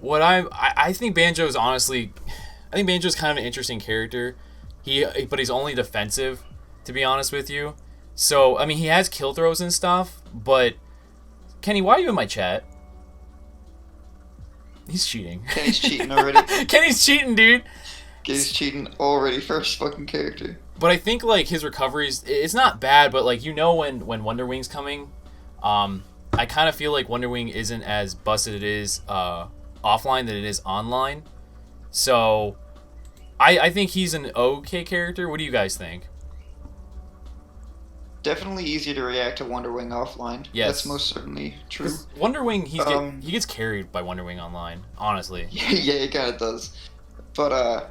I think Banjo's honestly, I think Banjo's kind of an interesting character. But he's only defensive, to be honest with you. So I mean, he has kill throws and stuff. But Kenny, why are you in my chat? He's cheating. Kenny's cheating already. Kenny's cheating, dude. Kenny's cheating already for his fucking character. But I think like his recoveries, it's not bad. But like when Wonder Wing's coming, I kind of feel like Wonder Wing isn't as busted it is offline than it is online. So I think he's an okay character. What do you guys think? Definitely easier to react to Wonder Wing offline. Yes. That's most certainly true. Wonder Wing, he gets carried by Wonder Wing online, honestly. Yeah, he kind of does. But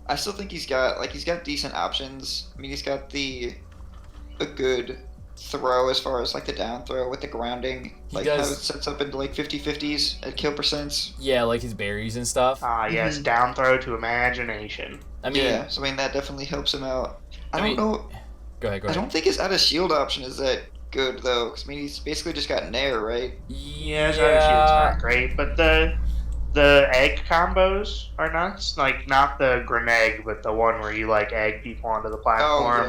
I still think he's got decent options. I mean, he's got a good throw as far as like the down throw with the grounding. How it sets up into like 50-50s at kill percents. Yeah, like his berries and stuff. Yes, down throw to imagination. I mean, yeah, so I mean that definitely helps him out. I don't know. Go ahead. I don't think his out of shield option is that good though, because I mean he's basically just got Nair, right? Yeah, his out of shield's not great, but the egg combos are nuts. Like not the grenade, but the one where you like egg people onto the platform.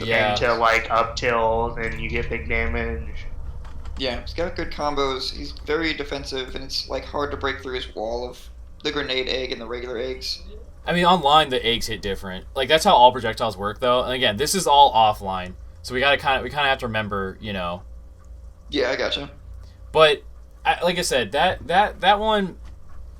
Into like up tilt and you get big damage. Yeah, he's got good combos. He's very defensive, and it's like hard to break through his wall of the grenade egg and the regular eggs. I mean, online the eggs hit different. Like that's how all projectiles work, though. And again, this is all offline, so we kind of have to remember, Yeah, I gotcha. But like I said, that one,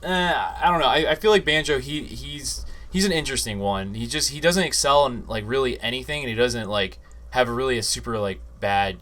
I don't know. I feel like Banjo, he's an interesting one. He doesn't excel in like really anything, and he doesn't like have a super like bad,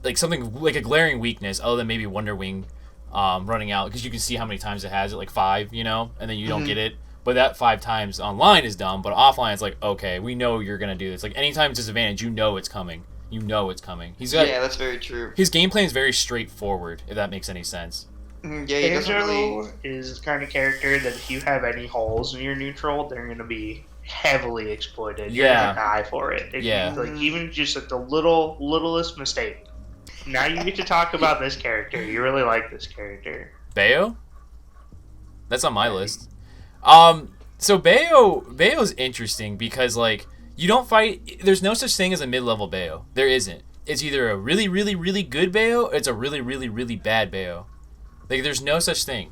like something like a glaring weakness other than maybe Wonder Wing. Running out, because you can see how many times it has it, like 5, and then you don't get it. But that 5 times online is dumb, but offline it's like, okay, we know you're gonna do this. Like anytime it's disadvantage, it's coming. Yeah, that's very true. His game plan is very straightforward, if that makes any sense. Yeah, he doesn't really. Is the kind of character that if you have any holes in your neutral, they're gonna be heavily exploited. You're gonna die for it. Even just like the littlest mistake. Now you get to talk about this character. You really like this character. Bayo? That's on my list. So Bayo's interesting because like you don't fight. There's no such thing as a mid-level Bayo. There isn't. It's either a really, really, really good Bayo, or it's a really, really, really bad Bayo. Like there's no such thing.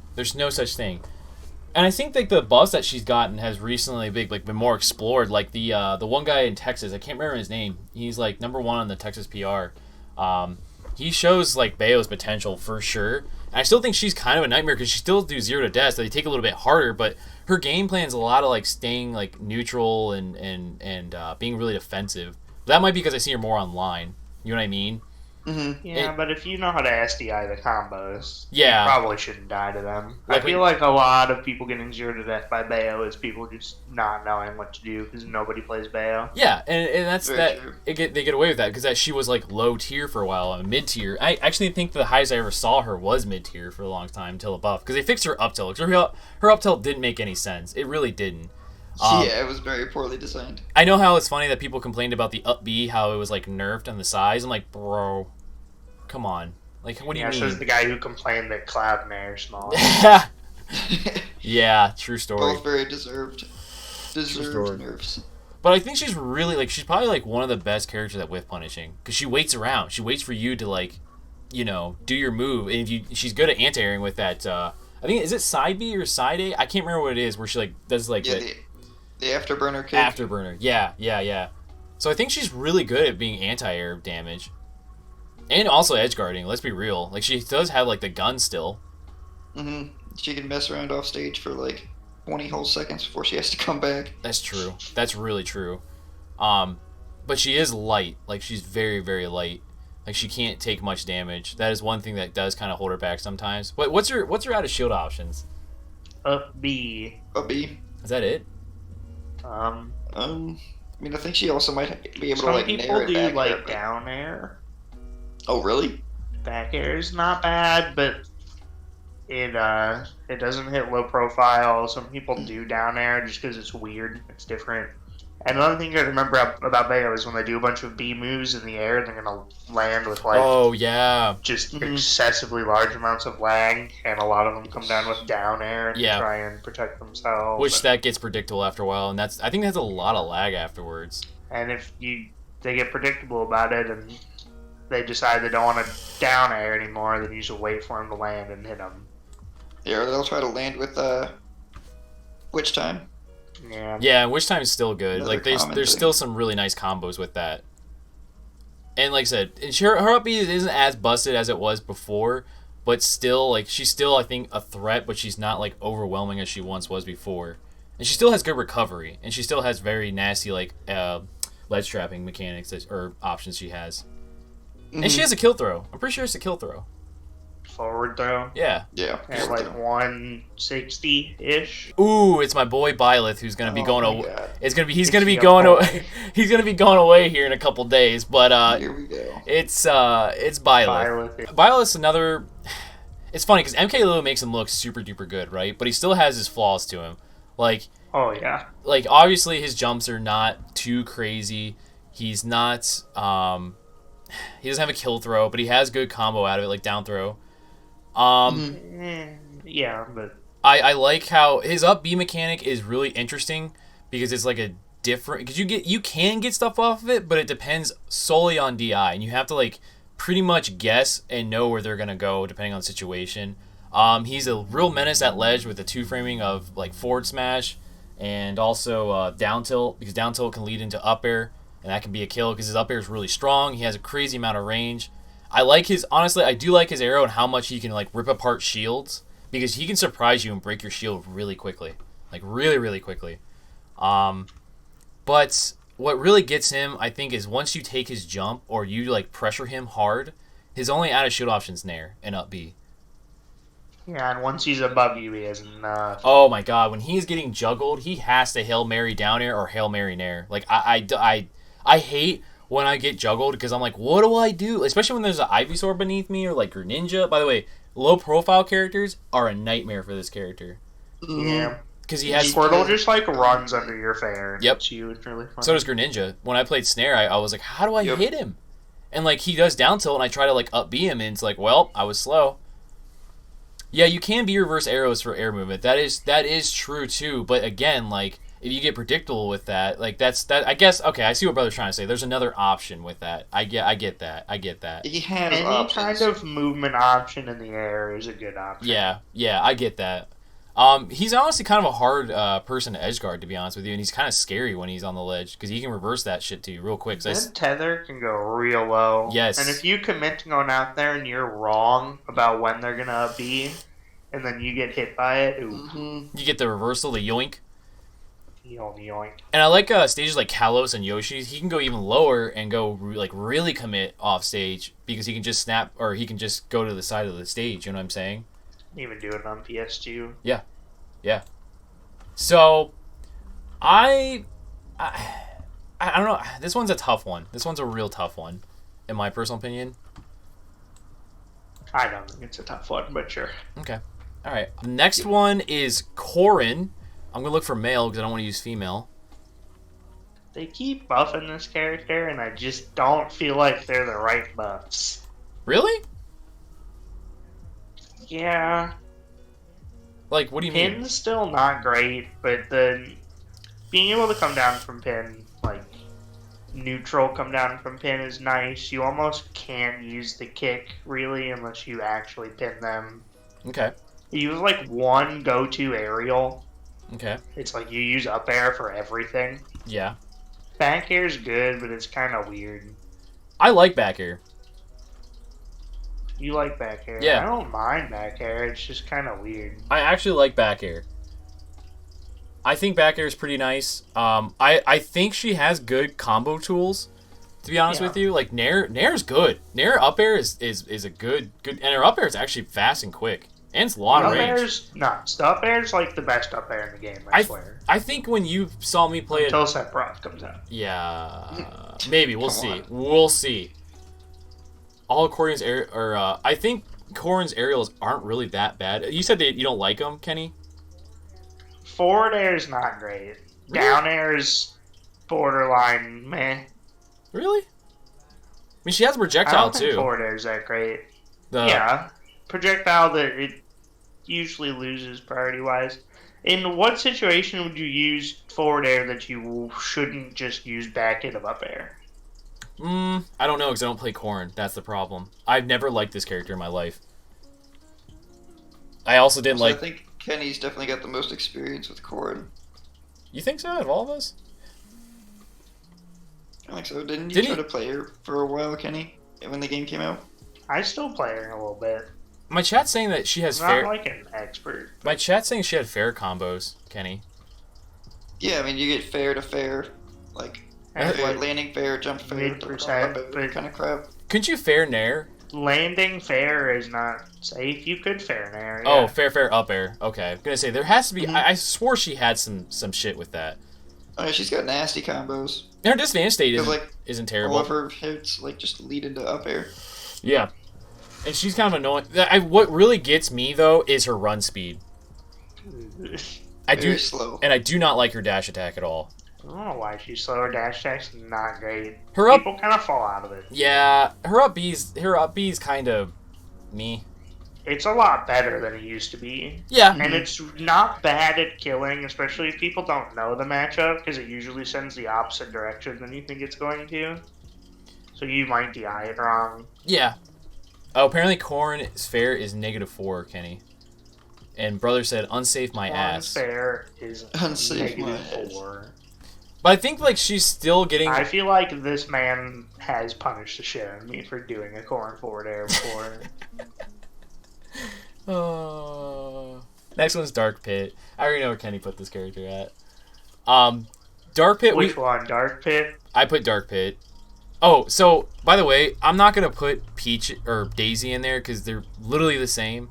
And I think like the buffs that she's gotten has recently been more explored. Like the one guy in Texas, I can't remember his name. He's like #1 on the Texas PR. He shows like Bayo's potential for sure. And I still think she's kind of a nightmare because she still do 0 to death. So they take a little bit harder, but her game plan's a lot of like staying like neutral and being really defensive. That might be because I see her more online. You know what I mean? Mm-hmm. Yeah, but if you know how to SDI the combos, you probably shouldn't die to them. I feel like a lot of people getting 0 to death by Bayo is people just not knowing what to do because nobody plays Bayo. Yeah, and that's very true. They get away with that because she was like low tier for a while, mid tier. I actually think the highest I ever saw her was mid tier for a long time until a buff because they fixed her up tilt. Her up tilt didn't make any sense. It really didn't. Yeah, it was very poorly designed. I know how it's funny that people complained about the up B, how it was like nerfed on the size. I'm like, bro, come on. Like, what do you mean? Yeah, the guy who complained that Cloud and Air small. Yeah, true story. Both very deserved nerfs. But I think she's really she's probably like one of the best characters at whiff punishing because she waits around. She waits for you to like, do your move, and if she's good at anti-airing with that. I think is it side B or side A? I can't remember what it is. Where she like does like the afterburner kick. Afterburner, yeah. So I think she's really good at being anti-air damage, and also edge guarding. Let's be real. Like she does have like the gun still. Mm-hmm. She can mess around off stage for like 20 whole seconds before she has to come back. That's true. That's really true. But she is light. Like she's very, very light. Like she can't take much damage. That is one thing that does kind of hold her back sometimes. What's her out of shield options? Up B. Is that it? I mean, I think she also might be able to like some nair people it do back like air, but... down air. Oh, really? Back air is not bad, but it doesn't hit low profile. Some people do down air just because it's weird. It's different. And another thing you got to remember about Bayo is when they do a bunch of B moves in the air, they're going to land with, like, oh, yeah. just excessively large amounts of lag, and a lot of them come down with down air to try and protect themselves. Which that gets predictable after a while, and I think that's a lot of lag afterwards. And if they get predictable about it, and they decide they don't want to down air anymore, then you should wait for them to land and hit them. Yeah, or they'll try to land with Witch Time. Yeah, Witch Time is still good. Another like there's still some really nice combos with that. And like I said, her up B isn't as busted as it was before, but still, like, she's still, I think, a threat, but she's not like overwhelming as she once was before. And she still has good recovery, and she still has very nasty like ledge trapping mechanics or options she has. And she has a kill throw. I'm pretty sure it's a kill throw. Forward throw. Yeah. Yeah. At like 160-ish. Ooh, it's my boy Byleth who's gonna be going away. He's gonna be going away here in a couple days. But here we go. It's Byleth. Byleth's another. It's funny because MK Lou makes him look super duper good, right? But he still has his flaws to him. Like. Oh yeah. Like, obviously his jumps are not too crazy. He's not. He doesn't have a kill throw, but he has good combo out of it, like down throw. Yeah, but I like how his up B mechanic is really interesting because it's like a different, because you can get stuff off of it, but it depends solely on DI, and you have to like pretty much guess and know where they're gonna go depending on the situation. He's a real menace at ledge with the 2-framing of like forward smash and also down tilt, because down tilt can lead into up air, and that can be a kill because his up air is really strong. He has a crazy amount of range. I do like his arrow and how much he can like rip apart shields, because he can surprise you and break your shield really quickly, like really, really quickly. But what really gets him, I think, is once you take his jump or you like pressure him hard, his only out of shield option is Snare and up B. Yeah, and once he's above you, he has enough. Oh my god, when he's getting juggled, he has to Hail Mary down air or Hail Mary nair. Like I hate when I get juggled because I'm like, what do I do? Especially when there's an Ivysaur beneath me or like Greninja. By the way, low profile characters are a nightmare for this character. Yeah. Because he has Squirtle just like runs under your fair. Yep. It's really funny. So does Greninja. When I played Snare, I was like, how do I hit him? And like he does down tilt and I try to like up B him and it's like, well, I was slow. Yeah, you can be reverse arrows for air movement. That is true too. But again, like if you get predictable with that, like that's I guess okay. I see what brother's trying to say. There's another option with that. I get that. He has any options. kind of movement option in the air is a good option. Yeah, I get that. He's honestly kind of a hard person to edgeguard, to be honest with you, and he's kind of scary when he's on the ledge because he can reverse that shit to you real quick. So tether can go real low. Yes. And if you commit to going out there and you're wrong about when they're gonna be, and then you get hit by it, you get the reversal, the yoink. Yoink. And I like stages like Kalos and Yoshi's. He can go even lower and go like really commit off stage because he can just snap or he can just go to the side of the stage. You know what I'm saying? Even do it on PS2. Yeah. So, I don't know. This one's a tough one. This one's a real tough one, in my personal opinion. I don't think it's a tough one, but sure. Okay. All right. The next one is Corrin. I'm gonna look for male because I don't want to use female. They keep buffing this character, and I just don't feel like they're the right buffs. Really? Yeah. Like, what do you mean? Pin's still not great, but being able to come down from pin, like neutral come down from pin is nice. You almost can't use the kick, really, unless you actually pin them. Okay. You use, like, one go-to aerial. Okay. It's like you use up air for everything. Yeah. Back air's good, but it's kind of weird. I like back air. You like back air? Yeah. I don't mind back air. It's just kind of weird. I actually like back air. I think back air is pretty nice. I think she has good combo tools. To be honest with you, like Nair's good. Nair up air is a good, and her up air is actually fast and quick, and it's a lot of range. Up air's like the best up air in the game. I swear. I think when you saw me play until Sephiroth comes out. Yeah, maybe we'll see. We'll see. All of Corrin's I think Corrin's aerials aren't really that bad. You said that you don't like them, Kenny. Forward air is not great. Down air is borderline meh. Really? I mean, she has a I projectile don't think too. forward air is that great. The- Yeah, projectile that it usually loses priority wise. In what situation would you use forward air that you shouldn't just use back end of up air? I don't know because I don't play Corrin. That's the problem. I've never liked this character in my life. I also didn't I like. think Kenny's definitely got the most experience with Corrin. You think so? Out of all of us? I think so. Didn't you Didn't try he- to play her for a while, Kenny, when the game came out? I still play her a little bit. My chat's saying that she has I'm fair. not like an expert. My chat's saying she had fair combos, Kenny. Yeah, I mean, you get fair to fair, like Fair. landing fair, jump fair, Mid-percent, but- kind of crap. Couldn't you fair nair? Landing fair is not safe. You could fair nair. Oh, Yeah. fair up air. Okay, I'm gonna say there has to be. Mhm. I swore she had some shit with that. Oh, yeah, she's got nasty combos. And her disadvantage state Because isn't, like isn't all terrible. of her hits like just lead into up air. Yeah, and she's kind of annoying. What really gets me though is her run speed. I Very do, slow. and I do not like her dash attack at all. I don't know why she's slow. Her dash attack's not great. Her up, People kind of fall out of it. yeah, her up B's kind of me. It's a lot better than it used to be. Yeah, And it's not bad at killing, especially if people don't know the matchup, because it usually sends the opposite direction than you think it's going to. So you might DI it wrong. yeah. Oh, apparently Corrin's fair is -4, Kenny. And brother said unsafe my ass. Fair is Unsafe my -4. But I think like she's still getting. I feel like this man has punished the shit out of me for doing a corn forward air before. Oh. Next one's Dark Pit. I already know where Kenny put this character at. Dark Pit. Which one? Dark Pit? I put Dark Pit. Oh, so by the way, I'm not gonna put Peach or Daisy in there because they're literally the same.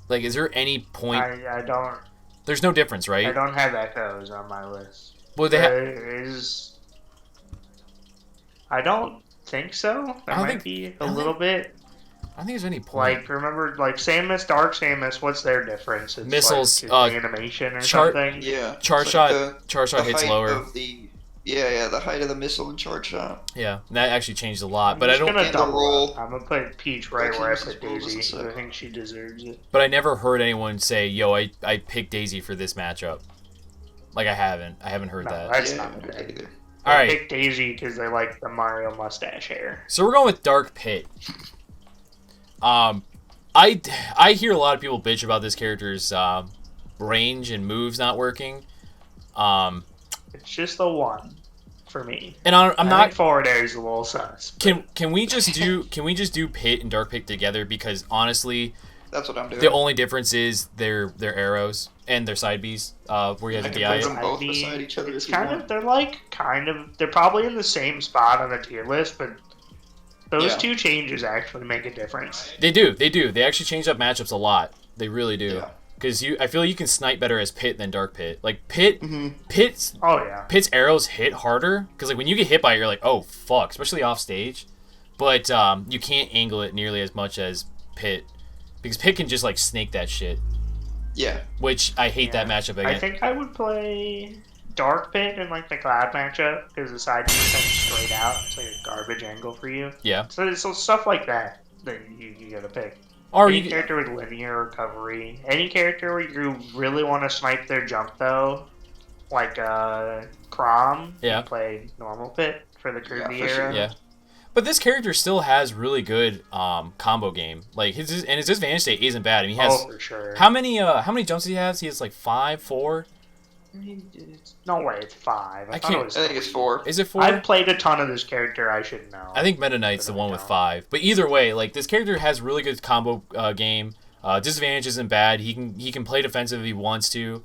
Like, is there any point? I don't. There's no difference, I right? don't have echoes on my list. Well, they have. There is. I don't think so. There I don't might think- be I a don't little think- bit. I don't think there's any point. Like, remember, like Samus, Dark Samus. What's their difference? It's Missiles, like animation or char- something. Yeah. Char it's shot. Like Char shot the hits height lower. of the, the height of the missile and charge shot. Yeah, that actually changed a lot. I'm But I just don't. gonna And the double roll. up. I'm gonna put Peach right Like, where I Samus's put roll was Daisy. sick. I think she deserves it. But I never heard anyone say, "Yo, I picked Daisy for this matchup." Like I haven't heard No, that. that's Yeah, not I don't do that good. either. All I right, picked Daisy because they like the Mario mustache hair. so we're going with Dark Pit. I hear a lot of people bitch about this character's range and moves not working. It's just the one for me. And I'm I not. think forward air is a little sus. Can we just do Pit and Dark Pit together? Because honestly, That's what I'm doing. the only difference is their arrows and their side Bs. Where you have I to can DI put it. them both I mean, beside each other It's if you kind want. of they're probably in the same spot on the tier list, but those Yeah. two changes actually make a difference. They do. They actually change up matchups a lot. They really do. Yeah. Because I feel you can snipe better as Pit than Dark Pit. Like Pit's Oh yeah. arrows hit harder. Because like when you get hit by it, you're like, oh fuck, especially off stage. But you can't angle it nearly as much as Pit, because Pit can just like snake that shit. Yeah. Which I hate that matchup again. I think I would play Dark Pit in like the Cloud matchup because the side view comes straight out. It's like a garbage angle for you. Yeah. So stuff like that you gotta pick. Or Any you character with linear recovery. Any character where you really want to snipe their jump though, like Crom. Yeah. You play normal Pit for the Kirby for sure. era. Yeah. But this character still has really good combo game. Like his disadvantage state isn't bad. I mean, he has for sure. how many jumps he has? He has like 5, 4. No way, it's 5. I thought it can't- was I think it's 3. 4. Is it 4? I've played a ton of this character. I should know. I think Meta Knight's the But I one with don't. 5. But either way, like this character has really good combo game. Disadvantage isn't bad. He can play defensive if he wants to.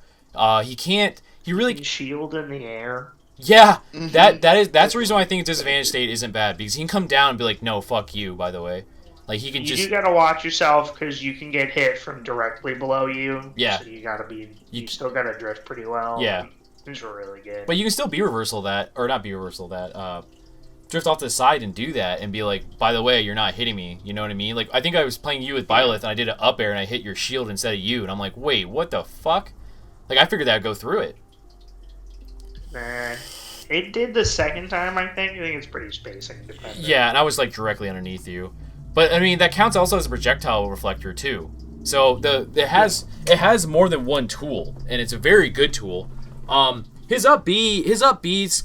He can't. He really. Shield in the air. Yeah. Mhm. That's the reason why I think his disadvantage state isn't bad, because he can come down and be like, no, fuck you. By the way, like he can You just. do gotta watch yourself because you can get hit from directly below you. Yeah. So you gotta be. You- You still gotta drift pretty well. Yeah. These are really good. But you can still be reversal that, or not be reversal that. Drift off to the side and do that and be like, by the way, you're not hitting me. You know what I mean? Like I think I was playing you with Byleth and I did an up air and I hit your shield instead of you, and I'm like, wait, what the fuck? Like I figured that'd go through it. It did the second time, I think. I think it's pretty spacing dependent. Yeah, and I was like directly underneath you. But I mean that counts also as a projectile reflector too. So it has more than one tool, and it's a very good tool. His up B's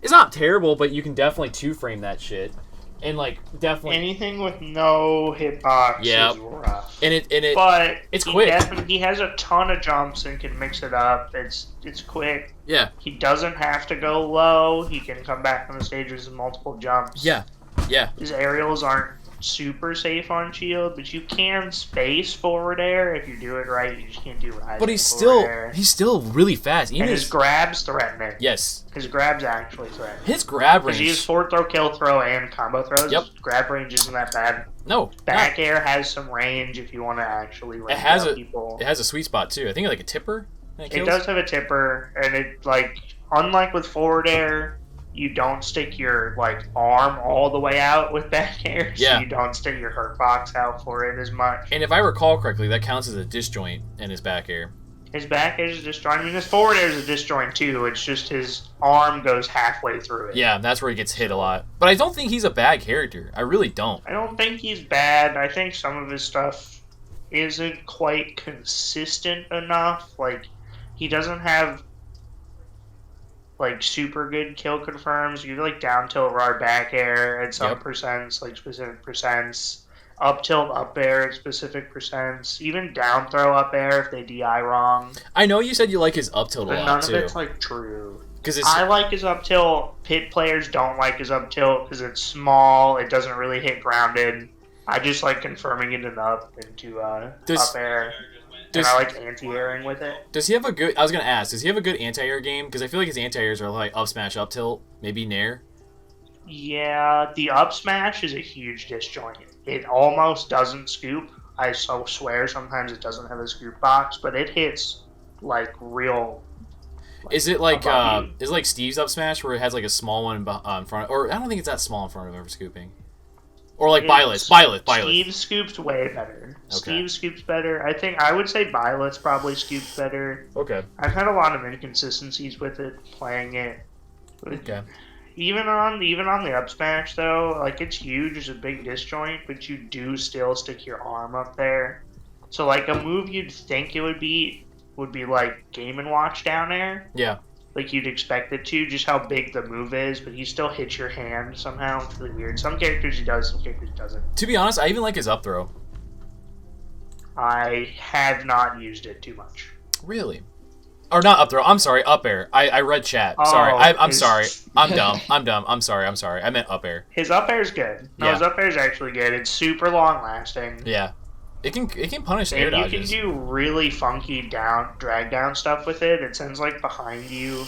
is not terrible, but you can definitely two frame that shit. And like definitely anything with no hitbox is rough. But it's quick. He has a ton of jumps and can mix it up. It's quick. Yeah. He doesn't have to go low. He can come back on the stage with multiple jumps. Yeah. Yeah. His aerials aren't super safe on shield, but you can space forward air if you do it right. You just can't do rising. But he's still really fast. Even and his grab's threatening. Yes. His grab's actually threatening. His grab range. Because he has forward throw, kill throw, and combo throws. Yep. Grab range isn't that bad. No. Back air has some range if you want to actually range people. It has a sweet spot too. I think like a tipper. It does have a tipper, and it unlike with forward air, you don't stick your arm all the way out with back air, so you don't stick your hurt box out for it as much. And if I recall correctly, that counts as a disjoint in his back air. His back air is a disjoint. I mean, his forward air is a disjoint too. It's just his arm goes halfway through it. Yeah, that's where he gets hit a lot. But I don't think he's a bad character. I really don't. I don't think he's bad. I think some of his stuff isn't quite consistent enough. He doesn't have super good kill confirms. You down tilt raw back air at some percents, specific percents. Up tilt up air at specific percents. Even down throw up air if they DI wrong. I know you said you like his up tilt a lot none too. of it's true. I like his up tilt. Pit players don't like his up tilt because it's small. It doesn't really hit grounded. I just like confirming it into up air. And I like anti-airing with it. Does he have a good... I was going to ask, does he have a good anti-air game? Because I feel like his anti-airs are up smash, up tilt, maybe nair. Yeah, the up smash is a huge disjoint. It almost doesn't scoop. I swear sometimes it doesn't have a scoop box, but it hits real... Is it like Steve's up smash where it has a small one in front? Or I don't think it's that small in front of him for scooping. Or Byleth. Steve scoops way better. Okay. Steve scoops better. I would say Byleth probably scoops better. Okay. I've had a lot of inconsistencies with it, playing it. Okay. Even on the up smash though, it's huge, it's a big disjoint, but you do still stick your arm up there. So a move you'd think it would be Game & Watch down air. Yeah. You'd expect it to, just how big the move is, but he still hits your hand somehow. It's really weird. Some characters he does, some characters he doesn't. To be honest, I even like his up throw. I have not used it too much. Really? Or not up throw, I'm sorry, up air. I read chat. Sorry, I'm sorry. I'm dumb. I'm sorry. I meant up air. His up air is good. No, his up air is actually good. It's super long lasting. Yeah. It can punish air dodges. You can do really funky drag down stuff with it. It sends behind you,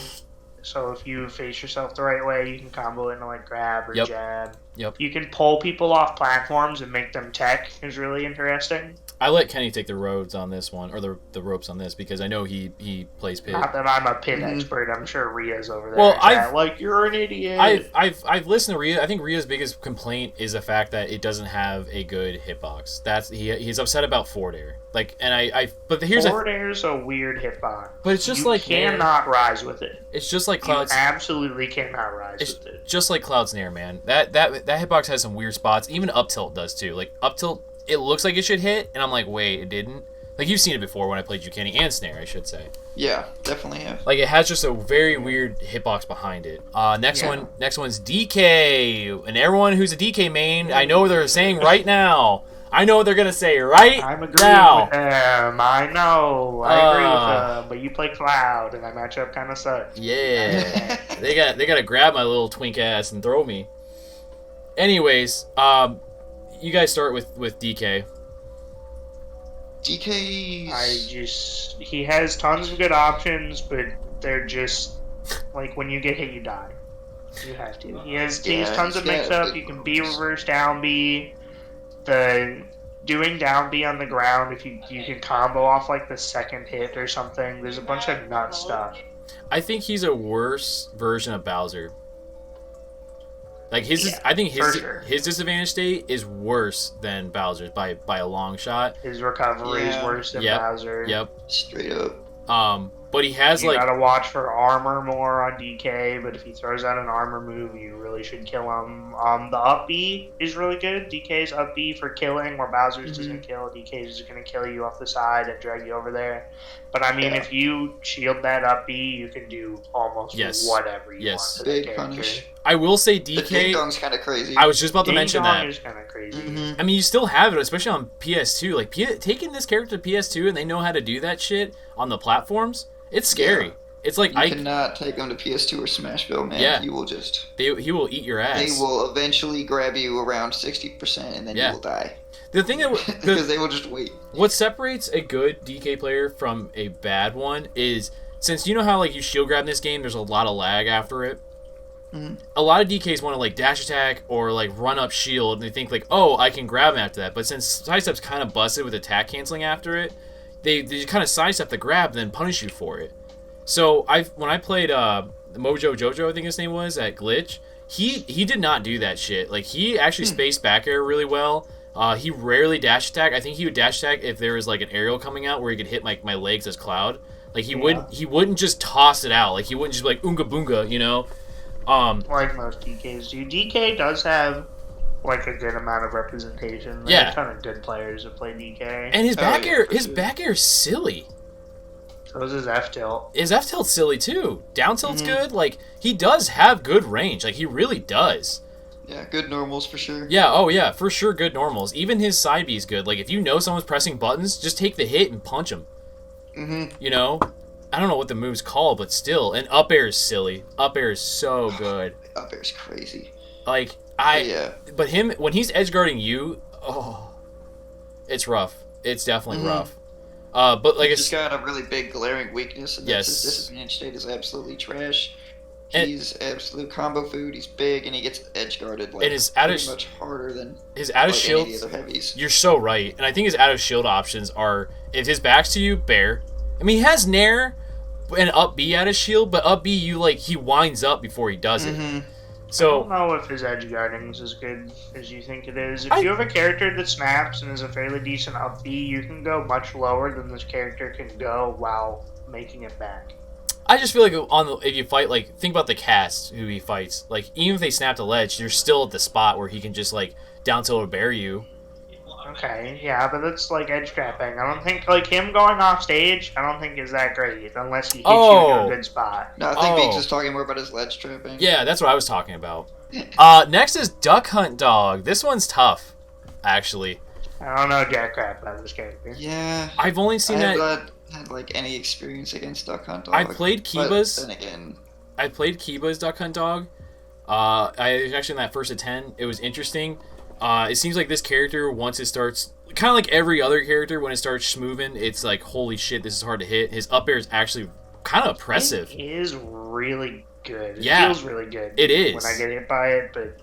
so if you face yourself the right way, you can combo into grab or jab. Yep. You can pull people off platforms and make them tech. Is really interesting. I let Kenny take the roads on this one, or the ropes on this, because I know he plays pit. Not that I'm a pit expert. I'm sure Ria's over there. Well, you're an idiot. I've listened to Ria. I think Ria's biggest complaint is the fact that it doesn't have a good hitbox. That's he's upset about forward air. But here's forward air is a weird hitbox. But it's just you cannot rise with it. It's just like Cloud's. You absolutely cannot rise with it. Just like Cloud's Snare, man. That hitbox has some weird spots. Even up tilt does too. Up tilt. It looks like it should hit, and I'm like, wait, it didn't? You've seen it before when I played Jukenny and Snare, I should say. Yeah, definitely have. It has just a very weird hitbox behind it. Next one's DK. And everyone who's a DK main, I know they're saying right now. I know what they're going to say right now. I'm agreeing with them. I know. I agree with them. But you play Cloud, and that matchup kind of sucks. Yeah. they got to grab my little twink ass and throw me. Anyways, you guys start with DK. He has tons of good options, but they're just when you get hit, you die. You have to. He has tons of mix up. You can B reverse down B. Doing down B on the ground, if you can combo off the second hit or something. There's a bunch of nut stuff. I think he's a worse version of Bowser. I think his disadvantage state is worse than Bowser's by a long shot. His recovery is worse than Bowser. Yep. Straight up. But he has you gotta watch for armor more on DK, but if he throws out an armor move, you really should kill him. The up B is really good. DK's up B for killing, where Bowser's doesn't kill. DK's is gonna kill you off the side and drag you over there. But I mean, if you shield that up B, you can do almost whatever you want to that character. Punish. I will say DK. The ding dong's kind of crazy. I was just about to mention that. Is kind of crazy. I mean, you still have it, especially on PS2. Like taking this character to PS2 and they know how to do that shit on the platforms. It's scary. Yeah. It's like you cannot take them to PS2 or Smashville, man. Yeah. You will just. He will eat your ass. They will eventually grab you around 60%, and then you will die. The thing that because they will just wait. What separates a good DK player from a bad one is since you know how like you shield grab in this game, there's a lot of lag after it. Mm-hmm. A lot of DKs want to like dash attack or like run up shield, and they think like, oh, I can grab him after that. But since sidestep's kind of busted with attack canceling after it. They kind of sidestep the grab and then punish you for it. So when I played Mojo Jojo, I think his name was, at Glitch, he did not do that shit. Like, he actually spaced back air really well. He rarely dash attack. I think he would dash attack if there was like an aerial coming out where he could hit my legs as Cloud. Like, he wouldn't just toss it out. Like, he wouldn't just be like Oonga Boonga, you know? Like most DKs do. DK does have like a good amount of representation. There's a ton of good players that play DK. And his back air is silly. So is his F tilt. His F tilt's silly too. Down tilt's good. Like, he does have good range. Like, he really does. Yeah, good normals for sure. Yeah, oh yeah, for sure good normals. Even his side B is good. Like, if you know someone's pressing buttons, just take the hit and punch them. You know? I don't know what the move's called, but still. And up air is silly. Up air is so good. Up air is crazy. Like, but him, when he's edge guarding you, it's rough. It's definitely rough. But like, he's got a really big glaring weakness, and his disadvantage state is absolutely trash. He's absolute combo food. He's big, and he gets edge guarded like pretty much harder than his out of shield. Any other heavies. You're so right, and I think his out of shield options are if his back's to you, bear. I mean, he has Nair and up B out of shield, but up B he winds up before he does it. So, I don't know if his edge guarding is as good as you think it is. If you have a character that snaps and is a fairly decent up B, you can go much lower than this character can go while making it back. I just feel like if you fight, like, think about the cast who he fights. Like, even if they snap the ledge, you're still at the spot where he can just, like, down tilt or bear you. Okay, yeah, but that's like edge trapping. I don't think, like, him going off stage, I don't think is that great unless he hits you in a good spot. No, I think Beegs is talking more about his ledge trapping. Yeah, that's what I was talking about. Next is Duck Hunt Dog. This one's tough, actually. I don't know jack crap about this character. Yeah. I've only seen that. I haven't had, like, any experience against Duck Hunt Dog. I played Kiba's. Then again. I played Kiba's Duck Hunt Dog. Actually, in that first of 10, it was interesting. It seems like this character, once it starts, kind of like every other character, when it starts schmooving, it's like, holy shit, this is hard to hit. His up air is actually kind of oppressive. It is really good. It feels really good. It is. When I get hit by it, but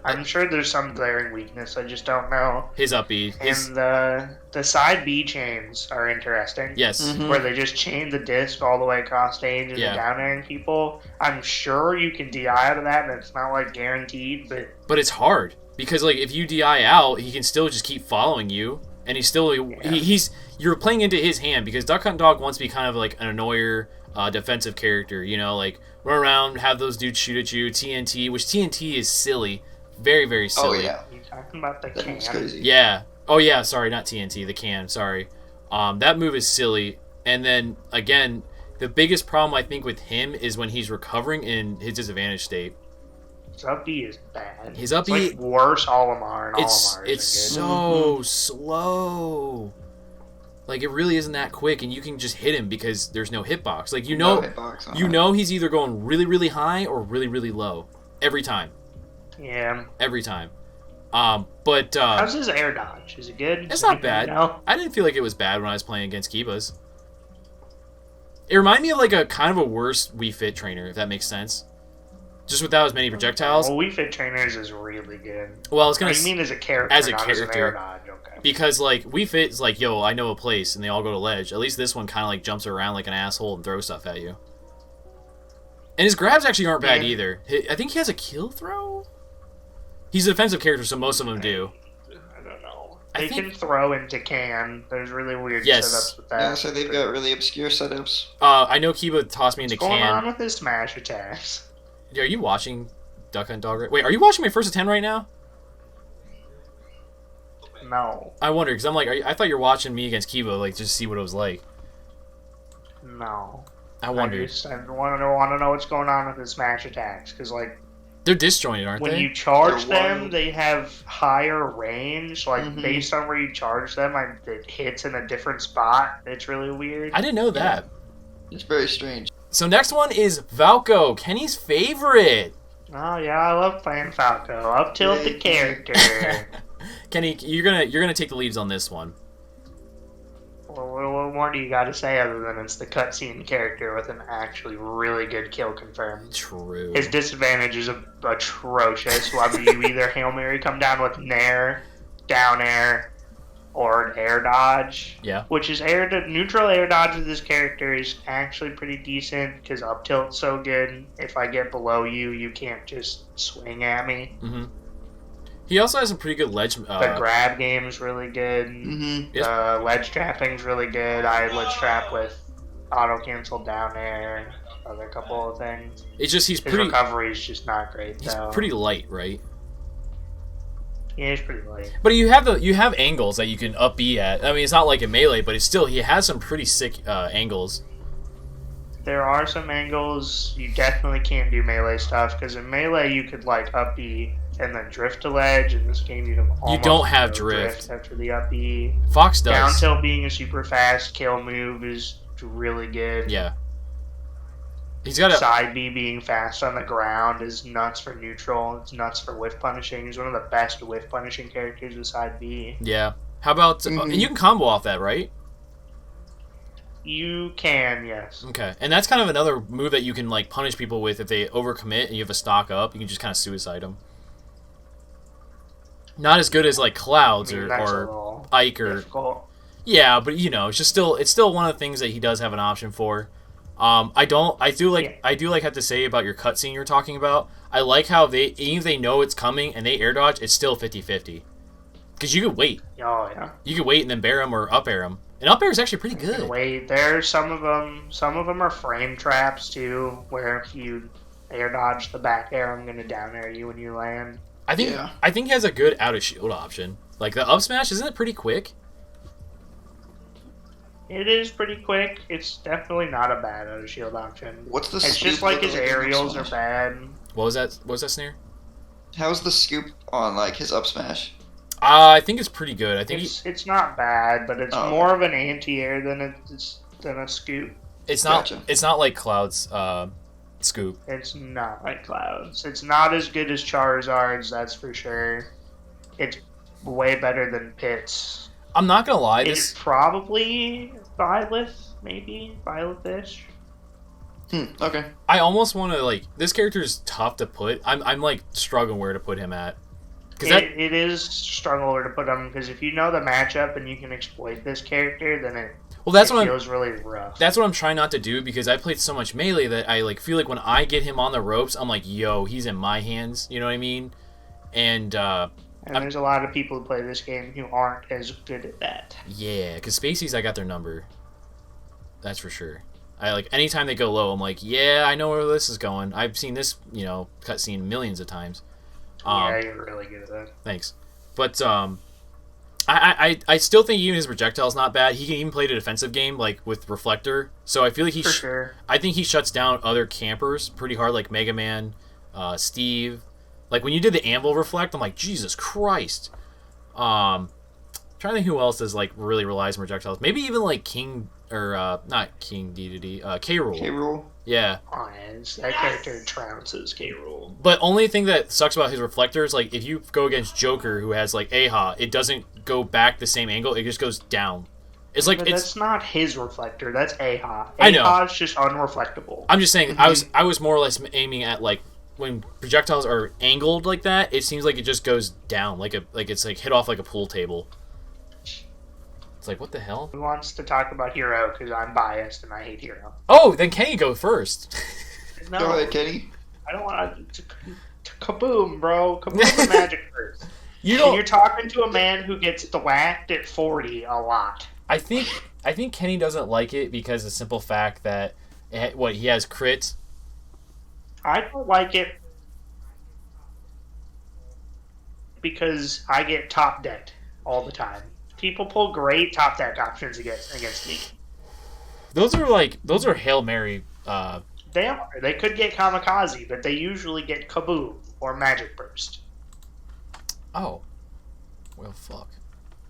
I'm sure there's some glaring weakness. I just don't know. His up B. And the side B chains are interesting. Yes. Where they just chain the disc all the way across stage and down airing people. I'm sure you can DI out of that, and it's not like guaranteed, but it's hard. Because, like, if you DI out, he can still just keep following you, and he's still you're playing into his hand, because Duck Hunt Dog wants to be kind of like an annoyer, defensive character, you know, like run around, have those dudes shoot at you, TNT, which TNT is silly, very very silly. Oh yeah, you're talking about the can. Crazy. Yeah. Oh yeah, sorry, not TNT, the can. Sorry, that move is silly, and then again, the biggest problem I think with him is when he's recovering in his disadvantage state. His up B is bad. His up B is like worse Olimar, and it's so slow. Like, it really isn't that quick, and you can just hit him because there's no hitbox. Like, you know he's either going really, really high or really, really low every time. Yeah. Every time. But how's his air dodge? Is it good? It's not bad. I didn't feel like it was bad when I was playing against Kiba's. It reminded me of like a kind of a worse Wii Fit trainer, if that makes sense. Just without as many projectiles. Well, Wii Fit trainers is really good. Well, I was gonna. I mean, as a character, as a not character. As an air dodge, okay. Because like Wii Fit is like, yo, I know a place, and they all go to ledge. At least this one kind of like jumps around like an asshole and throws stuff at you. And his grabs actually aren't bad either. I think he has a kill throw. He's a defensive character, so most of them do. I don't know. They can throw into can. There's really weird Yes. setups with that. Yeah, so they've got really obscure setups. I know Kiba tossed me into What's can. going on with his smash attacks? Are you watching Duck Hunt Dog? Wait, are you watching my first 10 right now? No. I wonder, because I'm like, I thought you were watching me against Kiba, like, just to see what it was like. No. I wondered. I want to know what's going on with his smash attacks, because, like, They're disjointed, aren't when they? you charge They're them, wild. they have higher range. Like, Mhm. based on where you charge them, it hits in a different spot. It's really weird. I didn't know that. It's very strange. So next one is Falco, Kenny's favorite. Oh, yeah, I love playing Falco. Up tilt the Yay. character. Kenny, you're gonna take the leads on this one. Well, what more do you got to say other than it's the cutscene character with an actually really good kill confirmed? True. His disadvantage is atrocious. Whether you either Hail Mary come down with Nair, down air, or an air dodge. Yeah. Which is neutral air dodge with this character is actually pretty decent because up tilt's so good. If I get below you, you can't just swing at me. Mm-hmm. He also has some pretty good ledge. The grab game is really good. Mm-hmm. Yes. Ledge trapping's really good. I ledge trap with auto cancel down air. Other couple of things. It's just he's His pretty. recovery is just not great He's though. pretty light, right? Yeah, he's pretty light. But you have angles that you can up B at. I mean, it's not like a melee, but it's still he has some pretty sick angles. There are some angles you definitely can't do melee stuff because in melee you could like up B and then drift to ledge. In this game you have almost don't have no drift. after the up B. Fox does. Down tilt being a super fast kill move is really good. Yeah. He's got a. Side B being fast on the ground is nuts for neutral. It's nuts for whiff punishing. He's one of the best whiff punishing characters with side B. Yeah. How about and you can combo off that, right? You can, yes. Okay, and that's kind of another move that you can like punish people with if they overcommit and you have a stock up. You can just kind of suicide them. Not as good as like Clouds I mean, or that's a little Ike or difficult. yeah, but you know, it's still one of the things that he does have an option for. I do have to say about your cutscene you're talking about. I like how even if they know it's coming and they air dodge, it's still 50-50. Because you could wait. Oh yeah. You could wait and then bear him or up air him. And up air is actually pretty good. Wait, there's some of them. Some of them are frame traps too, where if you air dodge the back air, I'm gonna down air you when you land. I think he has a good out of shield option. Like the up smash, isn't it pretty quick? It is pretty quick. It's definitely not a bad out of shield option. What's the It's scoop just like with his the aerials up are smash? bad. What was that? What was that snare? How's the scoop on like his up smash? I think it's pretty good. I think It's not bad, but it's Oh, more of an anti-air than a scoop. it's not Gotcha. it's not like Cloud's scoop. It's not like Clouds. It's not as good as Charizard's, that's for sure. It's way better than Pit's. I'm not gonna lie, It's probably Byleth, maybe Byleth-ish. Okay. I almost want to like this character is tough to put. I'm like struggling where to put him at. It is struggle where to put him because if you know the matchup and you can exploit this character, then it feels really rough. That's what I'm trying not to do because I played so much melee that I like feel like when I get him on the ropes, I'm like, yo, he's in my hands. You know what I mean? And there's a lot of people who play this game who aren't as good at that. yeah, because Spaceys, I got their number. That's for sure. I like anytime they go low, I'm like, yeah, I know where this is going. I've seen this, cutscene millions of times. Yeah, you're really good at that. Thanks, but I still think even his projectile's not bad. He can even play the defensive game like with Reflector. So I feel like For sure. I think he shuts down other campers pretty hard, like Mega Man, Steve. Like when you did the Anvil Reflect, I'm like, Jesus Christ. Trying to think who else does like really relies on projectiles. Maybe even like King or not King D K Rool. K Rool. Yeah. Oh, that character trounces K Rool. But only thing that sucks about his reflector is like if you go against Joker who has like AHA, it doesn't go back the same angle. It just goes down. It's like But that's not his reflector. That's AHA. I know. AHA is just unreflectable. I'm just saying I was more or less aiming at like when projectiles are angled like that, it seems like it just goes down like it's like hit off like a pool table. It's like what the hell? Who wants to talk about Hero? Because I'm biased and I hate Hero. Oh, then Kenny go first. Go No, ahead, Kenny. I don't want to kaboom, bro. Kaboom the magic first. You're talking to a man who gets thwacked at 40 a lot. I think Kenny doesn't like it because of the simple fact that he has crits. I don't like it because I get top decked all the time. People pull great top deck options against me. Those are Hail Mary. They are. They could get Kamikaze, but they usually get Kaboom or Magic Burst. Oh. Well, fuck.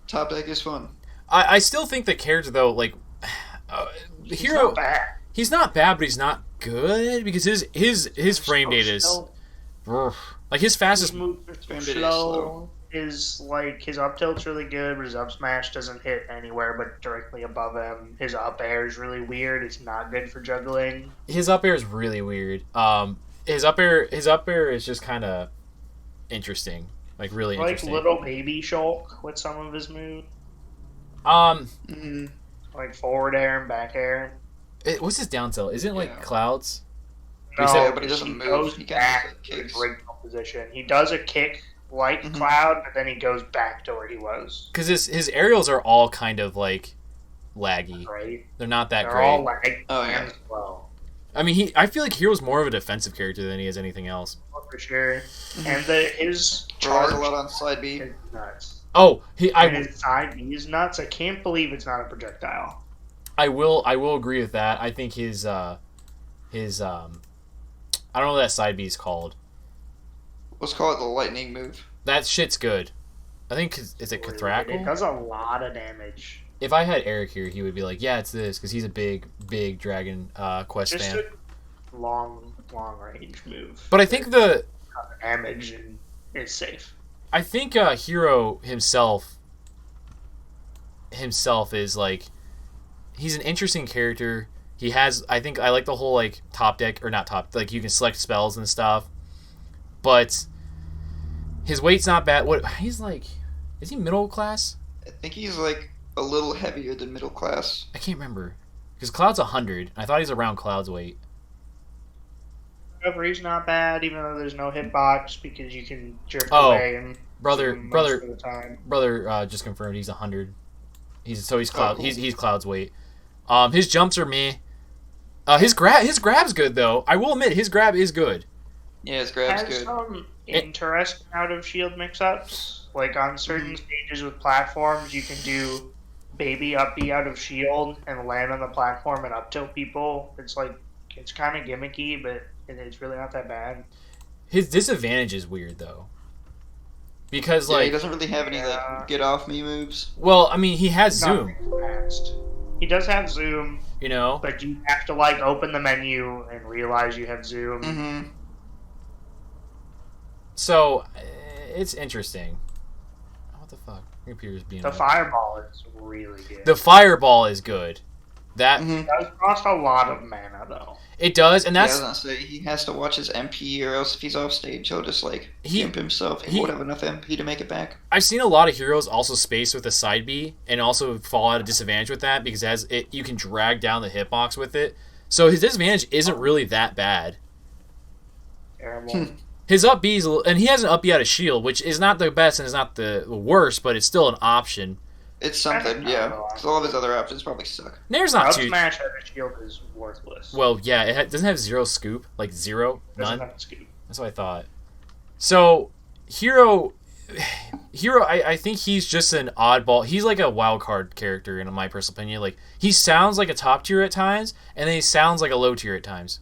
Top deck is fun. I still think the character, though, like... He's not bad. He's not bad, but he's not good, because his frame data is... Like, his fastest... His move is slow. His up tilt's really good, but his up smash doesn't hit anywhere but directly above him. His up air is really weird. It's not good for juggling. His up air is really weird. His up air is just kind of interesting. Like, really interesting. Like little baby Shulk with some of his moves. Like forward air and back air. What's his down tilt? Isn't it like clouds? No, but he doesn't move. Goes he back to his original position. He does a kick like Cloud, but then he goes back to where he was. Because his aerials are all kind of like laggy. Right. They're not that great. They're all laggy. Oh yeah. As well. I mean, I feel like Hero's more of a defensive character than he is anything else. Oh, for sure. And his Relies charge a lot on side B. is nuts. Oh, his side B is nuts. I can't believe it's not a projectile. I will agree with that. I think his I don't know what that side B is called. Let's call it the lightning move. That shit's good. I think is it Cathrackle? It does a lot of damage. If I had Eric here, he would be like, "Yeah, it's this," because he's a big Dragon Quest Just fan. A long range move. But I think the damage and it's safe. I think Hero himself is like he's an interesting character. He has I like the whole like top deck or not top like you can select spells and stuff. But his weight's not bad. What he's like is he middle class? I think he's like a little heavier than middle class. I can't remember. Because Cloud's 100. I thought he's around Cloud's weight. He's not bad, even though there's no hitbox because you can jerk away and brother of the time. Just confirmed he's 100. He's Cloud. Cool. He's Cloud's weight. His jumps are meh. His grab's good though. I will admit his grab is good. Yeah, his grab's good. Some interesting out of shield mix-ups. Like on certain stages with platforms, you can do baby up B out of shield and land on the platform and up tilt people. It's kind of gimmicky, but it's really not that bad. His disadvantage is weird though, because he doesn't really have any like get off me moves. Well, I mean, he has zoom. Fast. He does have zoom, but you have to like open the menu and realize you have zoom. Mm-hmm. So it's interesting. What the fuck? Computer's being the fireball is really good. The fireball is good. That does cost a lot of mana though. It does, and that's. Yeah, I was gonna say he has to watch his MP, or else if he's off stage, he'll just gimp himself. He won't have enough MP to make it back. I've seen a lot of heroes also space with a side B, and also fall at a disadvantage with that because you can drag down the hitbox with it. So his disadvantage isn't really that bad. Terrible. His up B and he has an up B out of shield, which is not the best and is not the worst, but it's still an option. It's something, yeah. Because all of his other options probably suck. Nair's not too. Smash out of shield is worthless. Well, yeah, it doesn't have zero scoop, like zero, none. Scoop. That's what I thought. So Hero, I think he's just an oddball. He's like a wild card character in my personal opinion. Like he sounds like a top tier at times, and then he sounds like a low tier at times.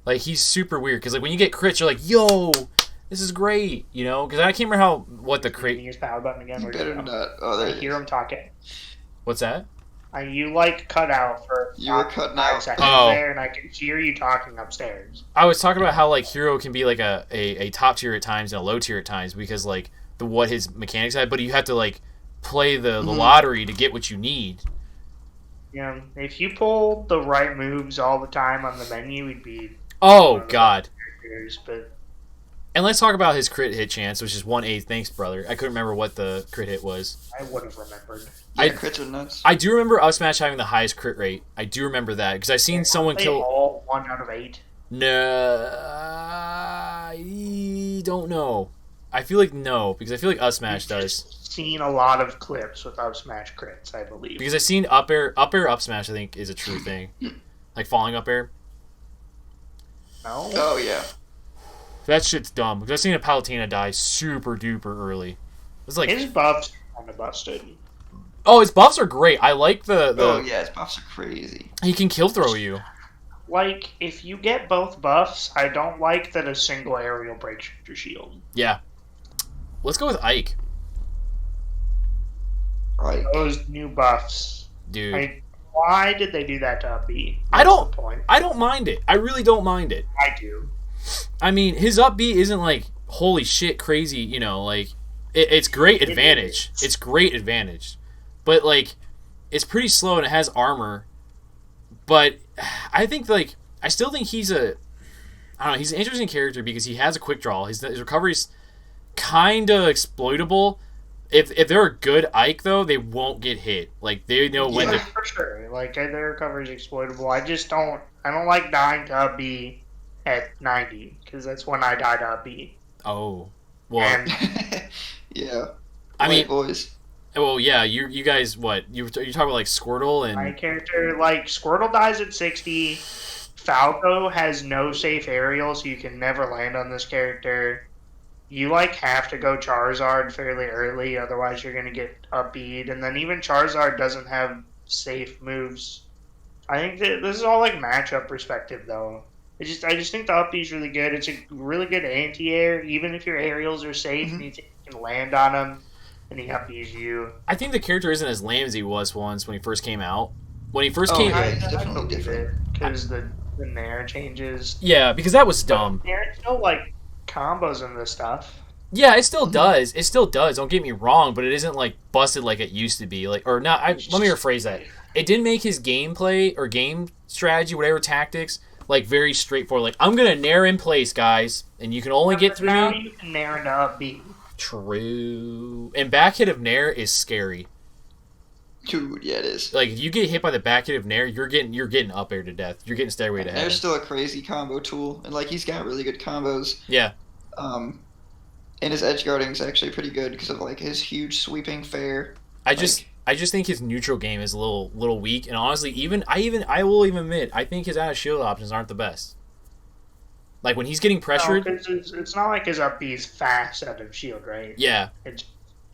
Like he's super weird because like when you get crits, you're like, yo, this is great, Because I can't remember what the crit. Use power button again. You better not. Oh, there I hear him talking. What's that? You cut out for. You were cutting 5 out. seconds there, and I can hear you talking upstairs. I was talking about how like Hero can be like a top tier at times and a low tier at times because like what his mechanics have, but you have to like play the lottery to get what you need. Yeah, if you pull the right moves all the time on the menu, we'd be. Oh God! But and let's talk about his crit hit chance, which is 1/8. Thanks, brother. I couldn't remember what the crit hit was. I would have remembered. Yeah, crits are nuts. I do remember Upsmash having the highest crit rate. I do remember that because I seen someone kill. All 1 out of 8. No, I don't know. I feel like no, because I feel like up smash does. Seen a lot of clips with up smash crits, I believe. Because I've seen up air up smash. I think is a true thing, like falling up air. No. Oh yeah. That shit's dumb. Because I've seen a Palutena die super duper early. It's like his buffs kind of busted. Oh, his buffs are great. I like the. Oh yeah, his buffs are crazy. He can kill throw you. Like, if you get both buffs, I don't like that a single aerial breaks your shield. Yeah. Let's go with Ike. Right. Those new buffs. Dude. Why did they do that to up B? I don't mind it. I really don't mind it. I do. I mean, his up B isn't like, holy shit, crazy, you know, like, it's great advantage. It's great advantage. But, like, it's pretty slow and it has armor. But I think, like, I still think he's I don't know, he's an interesting character because he has a quick draw. His recovery's kind of exploitable. If they're a good Ike, though, they won't get hit. Like, they know when to... For sure. Like, their recovery's exploitable. I don't like dying to up B at 90, because that's when I died to up B. Oh. Well... yeah. I mean... boys. Well, yeah, you guys, what? You talking about, like, Squirtle and... My character, like, Squirtle dies at 60. Falco has no safe aerial, so you can never land on this character. You, like, have to go Charizard fairly early, otherwise you're going to get up-beat. And then even Charizard doesn't have safe moves. I think that this is all, like, matchup perspective, though. I just think the up-beat is really good. It's a really good anti-air, even if your aerials are safe and you can land on them. And he up-beats you. I think the character isn't as lame as he was once when he first came out. When he first came out... it's definitely different. Because the Nair changes. Yeah, because that was dumb. Nair still, like, combos and this stuff. Yeah, it still does. It still does. Don't get me wrong, but it isn't like busted like it used to be. Like, or not. Let me rephrase that. It didn't make his gameplay or game strategy, whatever tactics, like very straightforward. Like, I'm gonna Nair in place, guys, and you can only get through now me. You can Nair into up B. True. And back hit of Nair is scary. Dude, yeah, it is. Like, if you get hit by the back hit of Nair, you're getting up air to death. You're getting Stairway to Heaven. Nair's still a crazy combo tool, and like he's got really good combos. Yeah. And his edge guarding is actually pretty good because of like his huge sweeping fair. I just think his neutral game is a little weak, and honestly, I will even admit, I think his out of shield options aren't the best. Like when he's getting pressured, no, it's not like his up B is fast out of shield, right? Yeah, it's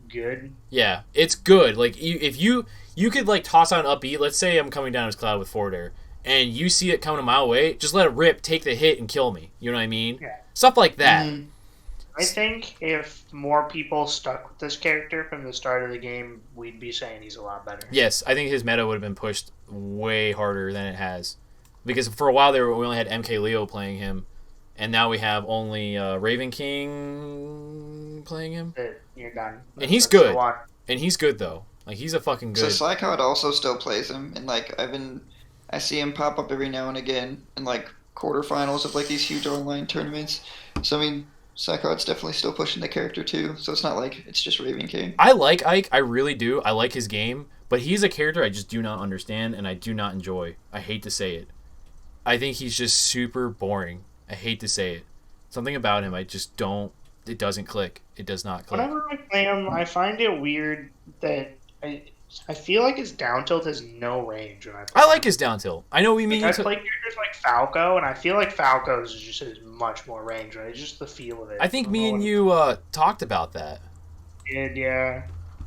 good. Yeah, it's good. Like if you could like toss out an up B. Let's say I'm coming down his cloud with forward air, and you see it coming a mile away, just let it rip, take the hit, and kill me. You know what I mean? Yeah. Stuff like that. I think if more people stuck with this character from the start of the game, we'd be saying he's a lot better. Yes, I think his meta would have been pushed way harder than it has. Because for a while there, we only had MK Leo playing him, and now we have only Raven King playing him. You're done. And he's good. And he's good, though. Like, he's a fucking good... So Psychod also still plays him, and like I see him pop up every now and again in like quarterfinals of like these huge online tournaments. So I mean, Psychod's definitely still pushing the character too, so it's not like it's just Raven King. I like Ike, I really do. I like his game, but he's a character I just do not understand and I do not enjoy. I hate to say it. I think he's just super boring. I hate to say it. Something about him, I just don't... It doesn't click. It does not click. Whenever I play him, I find it weird that I feel like his down tilt has no range when I play. I like his down tilt. I know we mean... I play characters like Falco, and I feel like Falco's just has much more range, right? Just the feel of it. I think me and you talked about that. Did, yeah.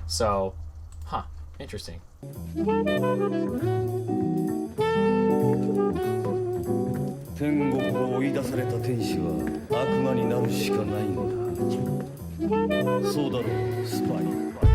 So, interesting. 天国を追い出された天使は悪魔になるしかないんだ。そうだろう、スパイ。